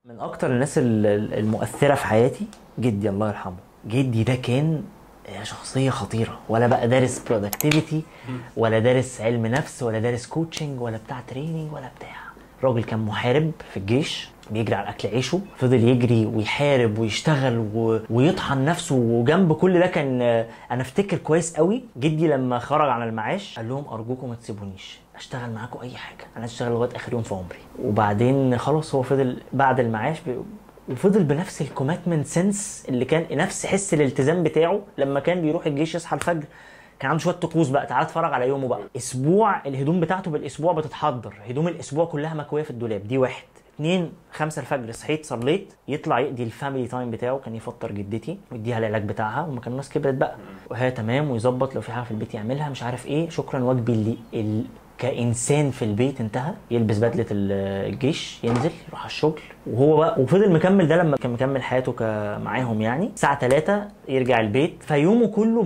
من اكتر الناس المؤثره في حياتي جدي الله يرحمه. جدي ده كان شخصيه خطيره، ولا بقى دارس برودكتيفيتي ولا دارس علم نفس ولا دارس كوتشنج ولا بتاع تريننج ولا بتاع. راجل كان محارب في الجيش، بيجري على اكل عيشه، فضل يجري ويحارب ويشتغل ويطحن نفسه. وجنب كل ده كان انا افتكر كويس قوي جدي لما خرج على المعاش قال لهم ارجوكم ما تسيبونيش، اشتغل معاكم اي حاجه، انا اشتغل لغايه اخر يوم في عمري. وبعدين خلاص هو فضل بعد المعاش وفضل بنفس الكوميتمنت سنس اللي كان نفس حس الالتزام بتاعه لما كان بيروح الجيش يصحى الفجر. كان عنده شويه طقوس بقى، تعال اتفرج على يومه بقى. اسبوع الهدوم بتاعته بالاسبوع بتتحضر، هدوم الاسبوع كلها مكويه في الدولاب، دي واحد. 2 5 الفجر صحيت صليت، يطلع يقضي الفاميلي تايم بتاعه، كان يفطر جدتي ويديها العلاج بتاعها، وما كان الناس كبرت بقى وهي تمام، ويظبط لو في حاجه في البيت يعملها مش عارف ايه، شكرا واجبي اللي كإنسان في البيت انتهى. يلبس بدلة الجيش ينزل يروح على الشغل، وهو بقى وفضل مكمل ده لما كان مكمل حياته معاهم. يعني الساعة 3 يرجع البيت، فيومه كله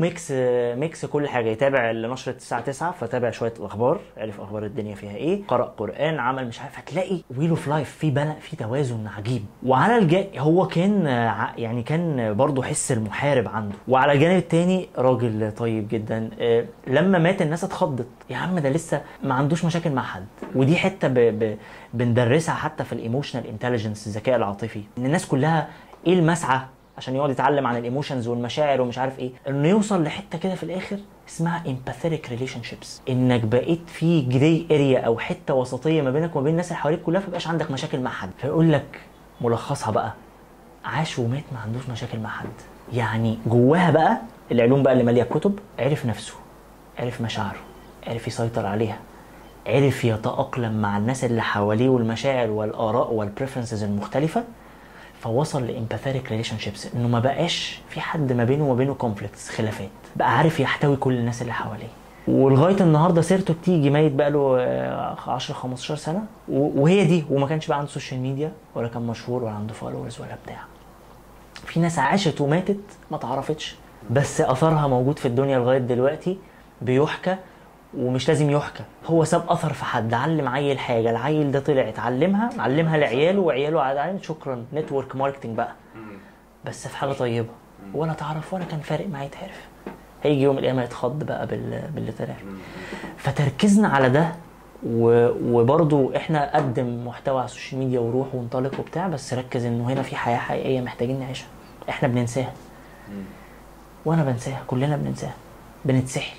ميكس كل حاجة. يتابع نشرة الساعة 9 فتابع شوية الأخبار، عرف أخبار الدنيا فيها إيه، قرأ قرآن، عمل مش عارف. هتلاقي ويل اوف لايف في توازن عجيب. وعلى هو كان يعني كان برضه حس المحارب عنده. وعلى الجانب التاني راجل طيب جدا. لما مات الناس اتخضت، يا عم ده لسه ما عندوش مشاكل مع حد. ودي حته بندرسها حتى في الايموشنال انتليجنس، الذكاء العاطفي، ان الناس كلها ايه المسعى عشان يقعد يتعلم عن الايموشنز والمشاعر ومش عارف ايه، انه يوصل لحته كده في الاخر اسمها empathetic relationships، انك بقيت في جراي اريا او حته وسطيه ما بينك وما بين الناس اللي حواليك كلها، فبقاش عندك مشاكل مع حد. فيقول لك ملخصها بقى، عاش ومات ما عندوش مشاكل مع حد. يعني جواها بقى العلوم بقى اللي ماليه الكتب، عرف نفسه، عرف مشاعره، عرف يسيطر عليها، عرف يتأقلم مع الناس اللي حواليه والمشاعر والآراء والبريفرنسز المختلفة، فوصل لإمباثيك ريليشن شيبس، إنه ما بقاش في حد ما بينه وما بينه كونفليكتس، خلافات، بقى عارف يحتوي كل الناس اللي حواليه. ولغاية النهاردة سيرته بتيجي، ميت بقى له 10 15 سنة وهي دي. وما كانش بقى عنده سوشيال ميديا ولا كان مشهور ولا عنده فولورز ولا بتاع. في ناس عاشت وماتت ما تعرفتش، بس أثرها موجود في الدنيا لغاية دلوقتي، بيحكى ومش لازم يحكى. هو ساب اثر في حد، علم عيل حاجه، العيل ده طلع علمها لعياله، وعياله علم، شكرا، نتورك ماركتنج بقى، بس في حاجه طيبه، ولا تعرف ولا كان فارق معاه يتعرف. هيجي يوم القيامه يتخض بقى باللي طلع. فتركيزنا على ده وبرضو احنا قدم محتوى على السوشيال ميديا وروح وانطلق وبتاع، بس ركز انه هنا في حياه حقيقيه محتاجين نعيشها. احنا بننساها، وانا بنساها، كلنا بننساها، بنتسحل.